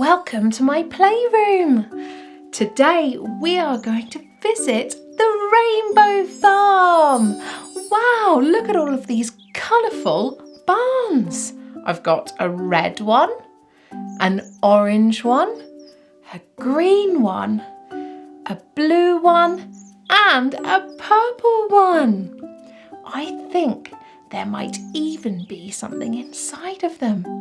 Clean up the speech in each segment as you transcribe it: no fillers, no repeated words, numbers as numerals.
Welcome to my playroom. Today we are going to visit the Rainbow Farm. Wow, look at all of these colourful barns. I've got a red one, an orange one, a green one, a blue one and a purple one. I think there might even be something inside of them.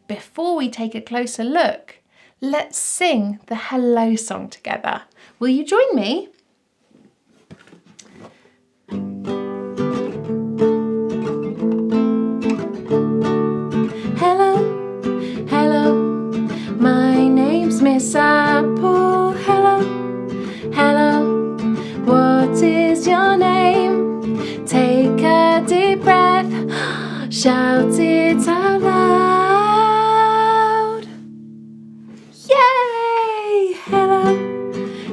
Before we take a closer look, let's sing the hello song together. Will you join me? Hello, hello, my name's Miss Apple. Hello, hello, what is your name? Take a deep breath, shout it out loud. Yay! Hello,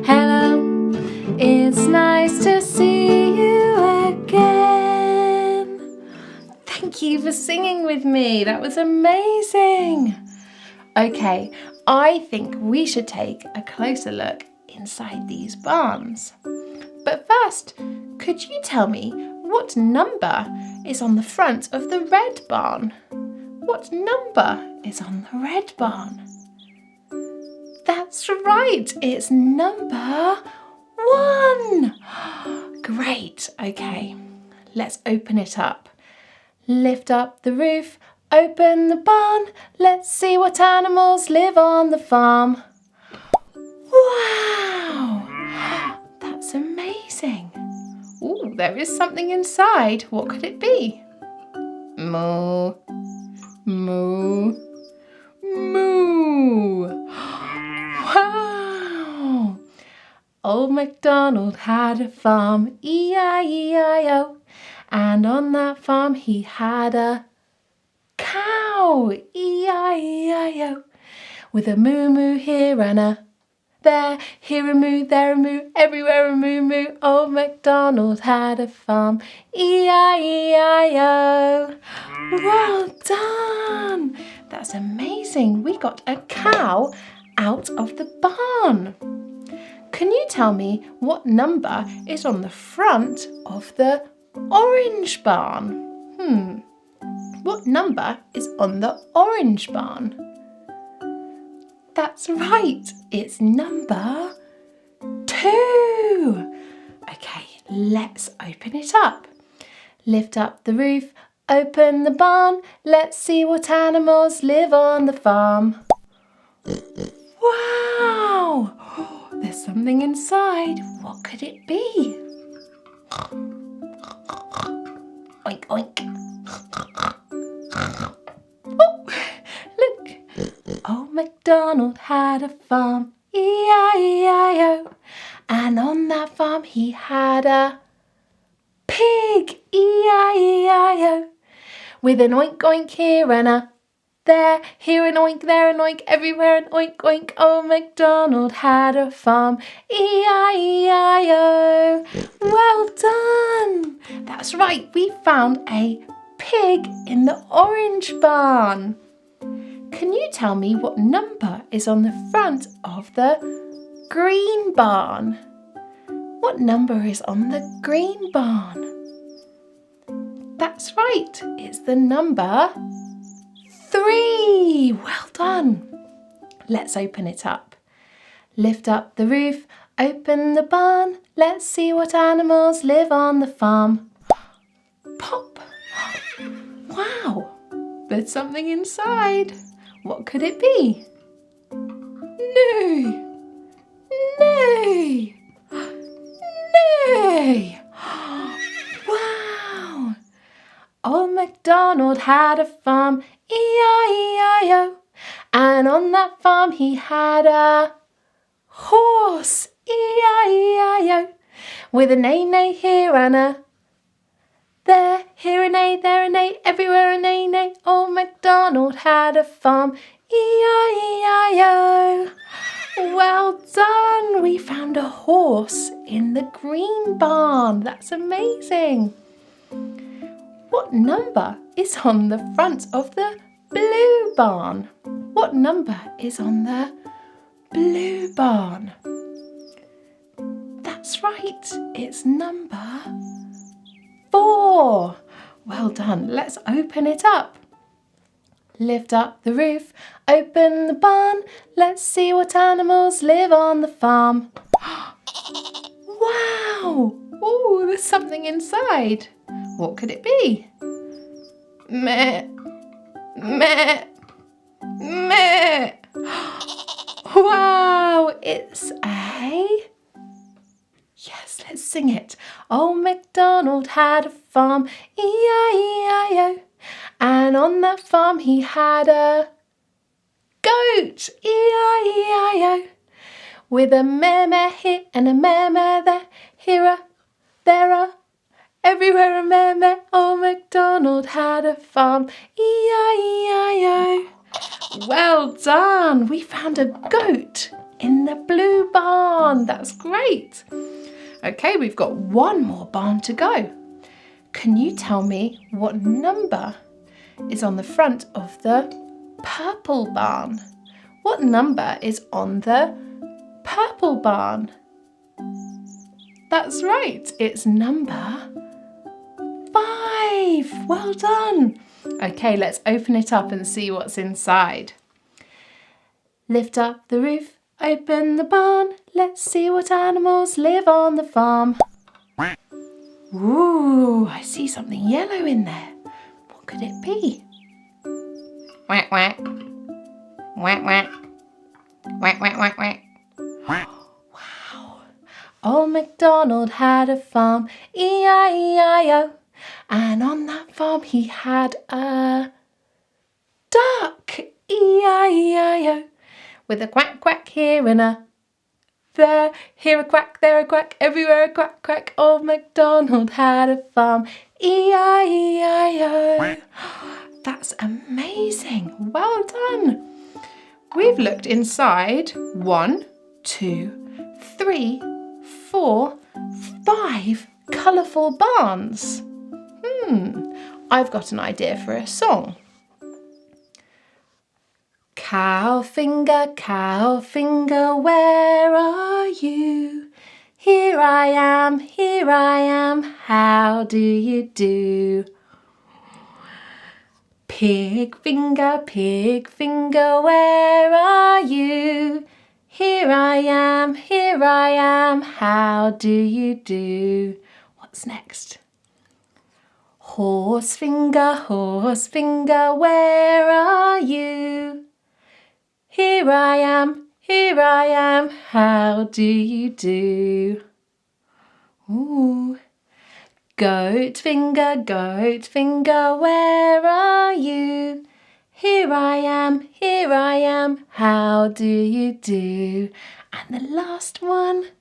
hello, it's nice to see you again. Thank you for singing with me. That was amazing. Okay, I think we should take a closer look inside these barns. But first, could you tell me what number is on the front of the red barn? What number is on the red barn? That's right, it's number 1. Great, okay, let's open it up. Lift up the roof, open the barn, let's see what animals live on the farm. Wow, that's amazing. Ooh, there is something inside. What could it be? Moo, moo, moo. Wow! Old MacDonald had a farm, E-I-E-I-O, and on that farm he had a cow, E-I-E-I-O, with a moo-moo here and a there, here a moo, there a moo, everywhere a moo-moo. Old MacDonald had a farm, E-I-E-I-O. Well done! That's amazing. We got a cow out of the barn. Can you tell me what number is on the front of the orange barn? What number is on the orange barn? That's right, it's number 2. Okay, let's open it up. Lift up the roof, open the barn, let's see what animals live on the farm. Wow! There's something inside. What could it be? Oink, oink. Oh, look. Old MacDonald had a farm, E-I-E-I-O, and on that farm he had a pig, E-I-E-I-O, with an oink oink here and a there, here an oink, there an oink, everywhere an oink oink. Old MacDonald had a farm, E-I-E-I-O. Well done! That's right, we found a pig in the orange barn. Can you tell me what number is on the front of the green barn? What number is on the green barn? That's right, it's the number 3. Well done. Let's open it up. Lift up the roof, open the barn. Let's see what animals live on the farm. Pop. Wow, there's something inside. What could it be? No! No! No! Wow! Old MacDonald had a farm, E-I-E-I-O, and on that farm he had a horse, E-I-E-I-O, with a neigh-neigh here and a there, here a neigh, there a neigh, everywhere a neigh-neigh. Old MacDonald had a farm, E-I-E-I-O. Well done! We found a horse in the green barn. That's amazing. What number is on the front of the blue barn. What number is on the blue barn? That's right, it's number 4. Well done. Let's open it up. Lift up the roof, open the barn. Let's see what animals live on the farm. Wow! Oh, there's something inside. What could it be? Meh, meh, meh. Wow, it's a... Yes, let's sing it. Old MacDonald had a farm, E-I-E-I-O. And on that farm he had a goat, E-I-E-I-O. With a meh-meh here and a meh-meh there, here a, there a, everywhere a meh-meh. Old MacDonald had a farm, E-I-E-I-O. Well done, we found a goat in the blue barn. That's great. Okay, we've got one more barn to go. Can you tell me what number is on the front of the purple barn? What number is on the purple barn? That's right, it's number 5. Well done. Okay, let's open it up and see what's inside. Lift up the roof, open the barn. Let's see what animals live on the farm. Ooh, I see something yellow in there. What could it be? Quack, quack. Quack, quack. Quack, quack, quack, quack. Wow. Old MacDonald had a farm, E-I-E-I-O. And on that farm he had a duck, E-I-E-I-O. With a quack, quack here and a there, here a quack, there a quack, everywhere a quack, quack. Old MacDonald had a farm, E-I-E-I-O. That's amazing. Well done. We've looked inside 1, 2, 3, 4, 5 colourful barns. I've got an idea for a song. Cow finger, where are you? Here I am, how do you do? Pig finger, where are you? Here I am, how do you do? What's next? Horse finger, where are you? Here I am, how do you do? Ooh. Goat finger, where are you? Here I am, how do you do? And the last one.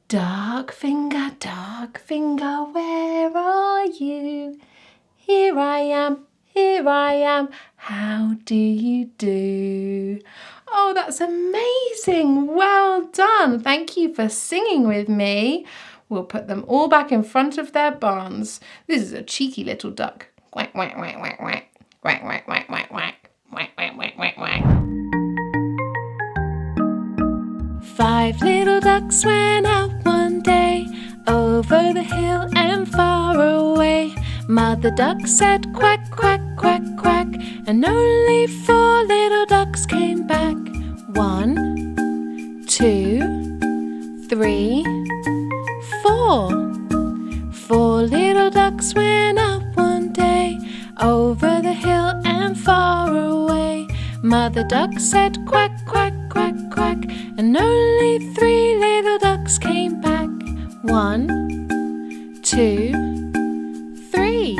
Dog finger, where are you? Here I am, how do you do? Oh, that's amazing. Well done. Thank you for singing with me. We'll put them all back in front of their barns. This is a cheeky little duck. Quack, quack, quack, quack, quack. Quack, quack, quack, quack, quack. Quack, quack, quack, quack, quack. 5 little ducks went out one day, over the hill and far away. Mother duck said quack, quack, quack, quack, and only 4 little ducks came back. 1, 2, 3, 4. 4 little ducks went out one day, over the hill and far away. Mother duck said quack, quack, quack, quack, and only 3 little ducks came back. 1, 2, 3.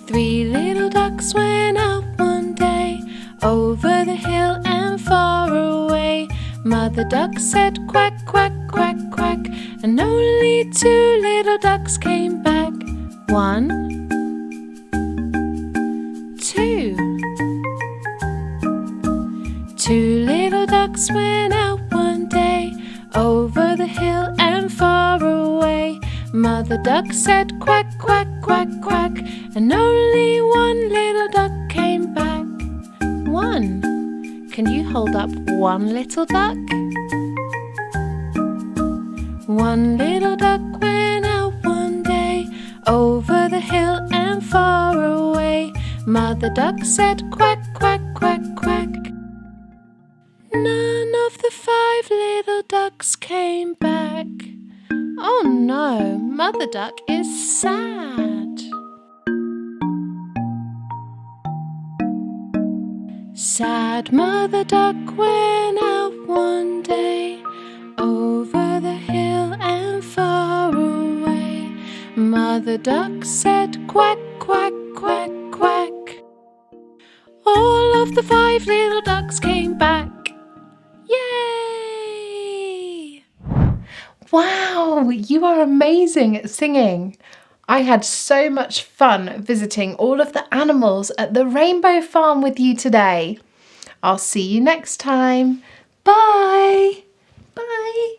3 little ducks went out one day, over the hill and far away. Mother duck said quack, quack, quack, quack, and only 2 little ducks came back. 1, 2. 2 little ducks went out one day, over the hill and far away. Mother duck said quack, quack, quack, quack, and only can you hold up one little duck? One little duck went out one day, over the hill and far away. Mother duck said quack, quack, quack, quack. None of the 5 little ducks came back. Oh no, Mother duck is sad. Sad Mother duck went out one day, over the hill and far away. Mother duck said quack, quack, quack, quack. All of the 5 little ducks came back. Yay! Wow, you are amazing at singing. I had so much fun visiting all of the animals at the Rainbow Farm with you today. I'll see you next time. Bye! Bye!